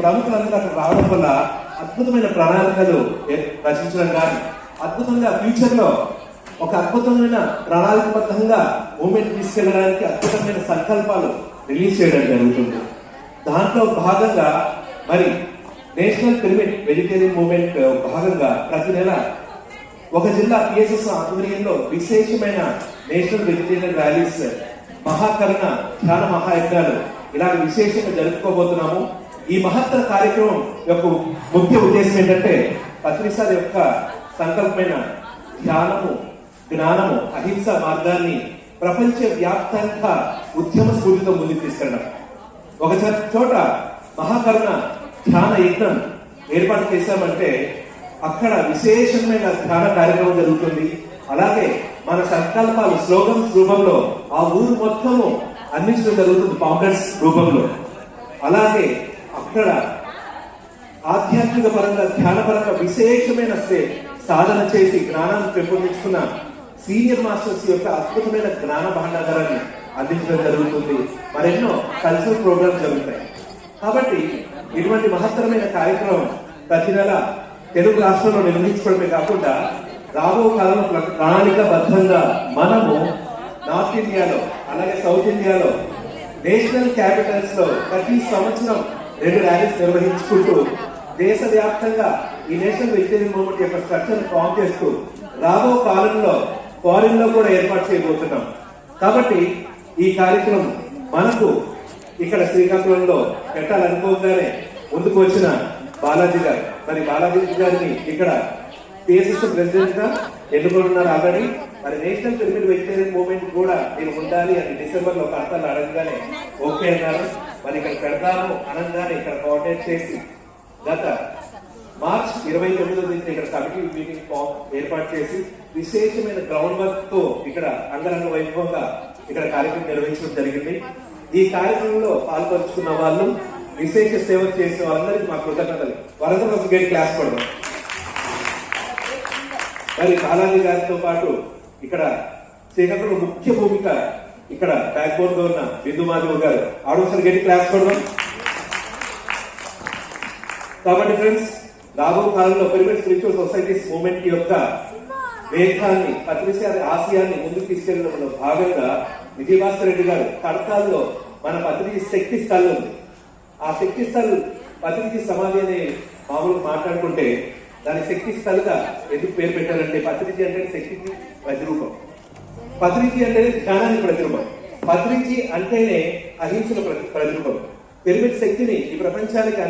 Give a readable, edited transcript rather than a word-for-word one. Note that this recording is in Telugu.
ప్రముఖులందరూ అక్కడ రావడం వల్ల అద్భుతమైన ప్రణాళికలు రచించడం కానీ అద్భుతంగా ఫ్యూచర్ లో ఒక అద్భుతమైన ప్రణాళికబద్ధంగా మూమెంట్ తీసుకెళ్ళడానికి అద్భుతమైన సంకల్పాలు రిలీజ్ చేయడం జరుగుతుంది. దాంట్లో భాగంగా మరి నేషనల్ పిరమిడ్ వెజిటేరియన్ మూవ్మెంట్ భాగంగా ప్రతి నెల ఒక జిల్లా పిఎస్ఎస్ ఆధ్వర్యంలో విశేషమైన నేషనల్ వెజిటేరియన్ ర్యాలీస్, మహాకరణ, ధ్యాన మహాయజ్ఞాలు ఇలా విశేషంగా జరుపుకోబోతున్నాము. ఈ మహత్తర కార్యక్రమం యొక్క ముఖ్య ఉద్దేశం ఏంటంటే పత్రిసారి యొక్క సంకల్పమైన ధ్యానము, జ్ఞానము, అహింస మార్గాన్ని ప్రపంచ వ్యాప్తంగా ఉద్యమ స్ఫూర్తితో ముందుకు తీసుకెళ్ళడం. ఒక చోట మహాకరుణ ధ్యాన యజ్ఞం ఏర్పాటు చేశామంటే అక్కడ విశేషమైన ధ్యాన కార్యక్రమం జరుగుతుంది. అలాగే మన సంకల్పాలు స్లోగన్స్ రూపంలో ఆ ఊరు మొత్తము అందించడం జరుగుతుంది పాంప్లెట్స్ రూపంలో. అలాగే అక్కడ ఆధ్యాత్మిక పరంగా ధ్యాన పరంగా విశేషమైన సాధన చేసి జ్ఞానాన్ని పెంపొందించుకున్న సీనియర్ మాస్టర్స్ యొక్క అద్భుతమైన జ్ఞాన భాండాగారాన్ని అందించడం జరుగుతుంది. మరెన్నో కల్చరల్ ప్రోగ్రామ్స్ జరుగుతాయి. కాబట్టి ఇటువంటి మహత్తరమైన కార్యక్రమం ప్రతి నెల తెలుగు రాష్ట్రంలో నిర్వహించుకోవడమే కాకుండా రాబో కాలంలో ప్రణాళికబద్ధంగా మనము నార్త్ ఇండియాలో అలాగే సౌత్ ఇండియాలో నేషనల్ క్యాపిటల్స్ లో ప్రతి సంవత్సరం 2 ర్యాలీస్ నిర్వహించుకుంటూ దేశవ్యాప్తంగా ఈ నేషనల్ వెజిటేరియన్ మూవ్మెంట్ యొక్క స్ట్రక్చర్ ఫామ్ చేస్తూ రాబో కాలంలో ఫారిన్ లో కూడా ఏర్పాటు చేయబోతున్నాం. కాబట్టి ఈ కార్యక్రమం మనకు ఇక్కడ శ్రీకాకుళంలో పెట్టాలనుకోగానే ముందుకు వచ్చిన బాలాజీ గారు, మరి బాలాజీ గారిని ఇక్కడ పిఎస్ఎస్ ప్రెసిడెంట్ గా ఎన్నుకున్నారు ఆల్రెడీ. మరి నేషనల్ పిరమిడ్ వెజిటేరియన్ మూవ్మెంట్ కూడా మీరు ఉండాలి అని డిసెంబర్ లో కడతాలు అడగగానే ఓకే అన్నారు. మరి ఇక్కడ పెడతాము అనగానే ఇక్కడ కోఆర్డినేట్ చేసి గత మార్చ్ 29వ తేదీ ఇక్కడ కమిటీ మీటింగ్ ఏర్పాటు చేసి విశేషమైన గ్రౌండ్ వర్క్ తో ఇక్కడ అంగరంగ వైభవంగా ఇక్కడ కార్యక్రమం నిర్వహించడం జరిగింది. ఈ కార్యక్రమంలో పాల్పంచుకున్న వాళ్ళు, విశేష సేవ చేసిన వాళ్ళందరికీ మా కృతజ్ఞతలు. వరంగల్ ఒక గేట్ క్లాస్ పడదాం. మరి బాలాజీ గారితో పాటు ఇక్కడ శ్రీకాకుళం ముఖ్య భూమిక ఇక్కడ బ్యాక్ బోన్ గా ఉన్న బిందు మాధవ్ గారు ఆడోసారి గట్టి క్లాస్ పడదాం. కాబట్టి ఫ్రెండ్స్, రాబో కాలంలో పిరమిడ్ స్పిరిచువల్ సొసైటీస్ మూవ్మెంట్ యొక్క వేగాన్ని, పత్రిసారి ఆశయాన్ని ముందుకు తీసుకెళ్లడంలో భాగంగా విజయభాస్కర్ రెడ్డి గారు కడతాల్లో మన పత్రిక శక్తి స్థల్ ఉంది. ఆ శక్తి స్థల్ పత్రిక సమాధి అనే మామూలు మాట్లాడుకుంటే దాని శక్తి స్థల్గా ఎందుకు పేరు పెట్టారంటే పత్రిక అంటే శక్తికి ప్రతిరూపం, పత్రిక అంటేనే ధ్యానానికి ప్రతిరూపం, పత్రిక అంటేనే అహింసల ప్రతిరూపం. పిరమిడ్ శక్తిని ఈ ప్రపంచానికి